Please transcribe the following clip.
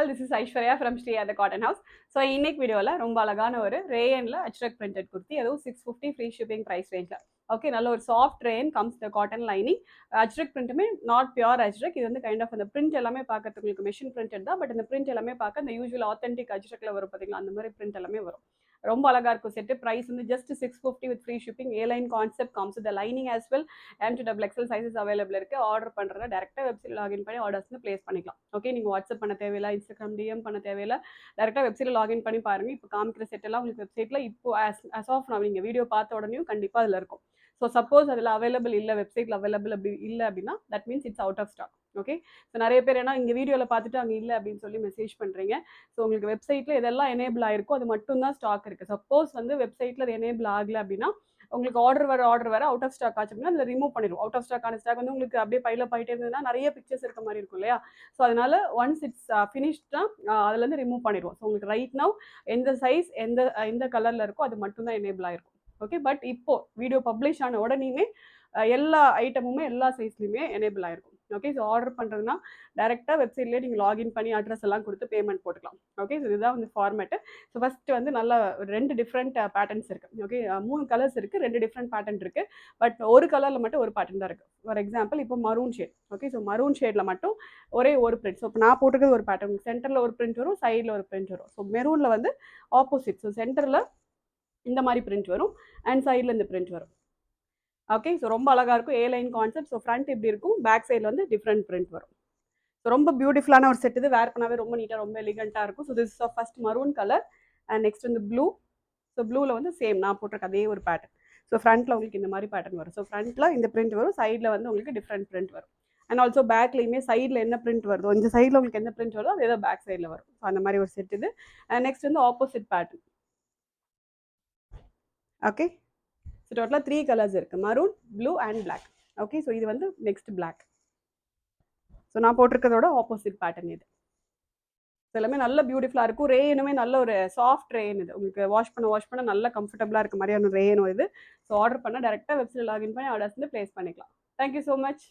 This is Aishwarya from Sri at the Cotton House. So இன்னைக்கு வீடியோல ரொம்ப அழகான ஒரு ரேயன்ல அச்ரக் பிரிண்டட் குர்த்தி, அதுவும் 650 ஃப்ரீ ஷிப்பிங் பிரைஸ் ரேஞ்ச்ல. ஓகே, நல்ல ஒரு soft rayon comes the cotton lining. Ajrakh பிரிண்ட்டுமே நாட் பியூர் அச்ரக். இது வந்து கைண்ட் ஆஃப் அந்த பிரிண்ட் எல்லாமே பார்க்கறதுக்கு உங்களுக்கு மெஷின் பிரிண்டட் தான். பட் இந்த பிரிண்ட் எல்லாமே பார்க்க அந்த யூஸ்வல் ஆத்தென்டிக் அச்ரக்ல வரும் பார்த்தீங்களா, அந்த மாதிரி பிரிண்ட் எல்லாமே வரும். ரொம்ப அழகா இருக்கும் செட்டு. பிரைஸ் வந்து just 650 with free shipping. A line concept comes with lining as well. M2XL sizes available இருக்கு. ஆர்டர் பண்றத டேரக்டா வெப்சைட் லாகின் பண்ணி ஆர்டர்ஸ் வந்து பிளேஸ் பண்ணிக்கலாம். ஓகே, நீங்க வாட்ஸ்அப் பண்ண தேவையில்லை, இன்ஸ்டாகிராம் டிஎம் பண்ண தேவையில்லை, டேரக்டா வெப்சைட்ல லாகின் பண்ணி பாருங்க. இப்போ காமிக்கிற செட் எல்லாம் உங்களுக்கு வெப்சைட்ல இப்போ as ஆஃப் நான் நீங்க வீடியோ பார்த்த உடனே கண்டிப்பா அதுல இருக்கும். ஸோ சப்போஸ் அதில் அவைலபிள் இல்லை, வெப்சைட்ல அவைலபிள் அப்படி இல்லை அப்படின்னா that means it's out of stock. Okay, so நிறைய பேர் ஏன்னா இங்கே வீடியோவில் பார்த்துட்டு அங்கே இல்லை அப்படின்னு சொல்லி மெசேஜ் பண்ணுறீங்க. ஸோ உங்களுக்கு வெப்சைட்டில் இதெல்லாம் எனேபிள் ஆயிருக்கும், அது மட்டும் தான் ஸ்டாக் இருக்குது. சப்போஸ் வந்து வெப்சைட்டில் அது எனேபிள் ஆகலை அப்படின்னா உங்களுக்கு ஆர்டர் வர அவுட் ஆஃப் ஸ்டாக் ஆச்சு அப்படின்னா அதில் ரிமூவ் பண்ணிடுவோம். அவுட் ஆஃப் ஸ்டாக்கான ஸ்டாக் வந்து உங்களுக்கு அப்படியே பைல போயிட்டே இருந்ததுன்னா நிறைய பிக்சர்ஸ் இருக்க மாதிரி இருக்கும் இல்லையா. ஸோ அதனால ஒன்ஸ் இட்ஸ் ஃபினிஷ்டா அதுலேருந்து ரிமூவ் பண்ணிடுவோம். ஸோ உங்களுக்கு ரைட் நவ் எந்த சைஸ் எந்த கலரில் இருக்கோ அது மட்டும் தான் எனேபிள் ஆயிருக்கும். ஓகே, பட் இப்போ வீடியோ பப்ளிஷ் ஆன உடனேயுமே எல்லா ஐட்டமுமே எல்லா சைஸ்லையுமே எனேபிள் ஆயிருக்கும். ஓகே, ஸோ ஆர்டர் பண்ணுறதுனா டேரெக்டாக வெப்சைட்லேயே நீங்கள் லாகின் பண்ணி அட்ரஸ் எல்லாம் கொடுத்து பேமெண்ட் போட்டுக்கலாம். ஓகே, ஸோ இதுதான் வந்து ஃபார்மேட்டு. ஸோ ஃபஸ்ட்டு வந்து நல்ல 2 டிஃப்ரெண்ட் பேட்டர்ன்ஸ் இருக்குது. ஓகே, 3 கலர்ஸ் இருக்குது, 2 டிஃப்ரெண்ட் பேட்டர்ன் இருக்குது. பட் ஒரு கலரில் மட்டும் ஒரு பேட்டர்ன் தான் இருக்குது. ஃபார் எக்ஸாம்பிள் இப்போ maroon shade. Okay, so maroon ஷேடில் மட்டும் ஒரே ஒரு பிரிண்ட். ஸோ இப்போ நான் போட்டுக்கிறது ஒரு பேட்டர்ன், சென்டரில் ஒரு பிரிண்ட் வரும், சைடில் ஒரு பிரிண்ட் வரும். ஸோ மெரூனில் வந்து ஆப்போசிட். ஸோ சென்டரில் இந்த மாதிரி பிரிண்ட் வரும் அண்ட் சைடில் இந்த பிரிண்ட் வரும். ஓகே, ஸோ ரொம்ப அழகாக இருக்கும். ஏ லைன் கான்செப்ட். ஸோ ஃப்ரண்ட் இப்படி இருக்கும், பேக் சைடில் வந்து டிஃப்ரெண்ட் பிரிண்ட் வரும். ஸோ ரொம்ப பியூட்டிஃபுல்லான ஒரு செட் இது. வேர் பண்ணாவே ரொம்ப நீட்டாக ரொம்ப எலிகண்ட்டாக இருக்கும். So this is first maroon colour and next வந்து ப்ளூ. ஸோ ப்ளூவில் வந்து சேம் நான் போட்டிருக்க அதே ஒரு பேட்டர்ன். ஸோ ஃப்ரண்ட்டில் உங்களுக்கு இந்த மாதிரி பேட்டர்ன் வரும். ஸோ ஃப்ரண்ட்டில் இந்த பிரிண்ட் வரும், சைடில் வந்து உங்களுக்கு டிஃப்ரெண்ட் பிரிண்ட் வரும். அண்ட் ஆல்சோ பேக்லேயுமே சைடில் என்ன பிரிண்ட் வருதோ, இந்த சைடில் உங்களுக்கு என்ன பிரிண்ட் வருதோ அதே தான் பேக் சைடில் வரும். ஸோ அந்த மாதிரி ஒரு செட் இது. அண்ட் நெக்ஸ்ட் வந்து ஆப்போசிட் பேட்டர்ன். ஓகே, ஸோ டோட்டலாக 3 கலர்ஸ் இருக்குது, maroon, blue and black. Okay, so இது வந்து நெக்ஸ்ட் பிளாக். ஸோ நான் போட்டிருக்கிறதோட ஆப்போசிட் பேட்டர்ன் இது. ஸோ எல்லாமே நல்ல பியூட்டிஃபுல்லாக இருக்கும். ரேனுமே நல்ல ஒரு சாஃப்ட் ரேன் இது. உங்களுக்கு வாஷ் பண்ண நல்ல கம்ஃபர்டபுளாக இருக்க மாதிரியான ரேனும் இது. ஸோ ஆர்டர் பண்ணால் டேரெக்டாக வெப்சைட் லாகின் பண்ணி ஆர்டர்ஸ் வந்து ப்ளேஸ் பண்ணிக்கலாம். Thank you so much.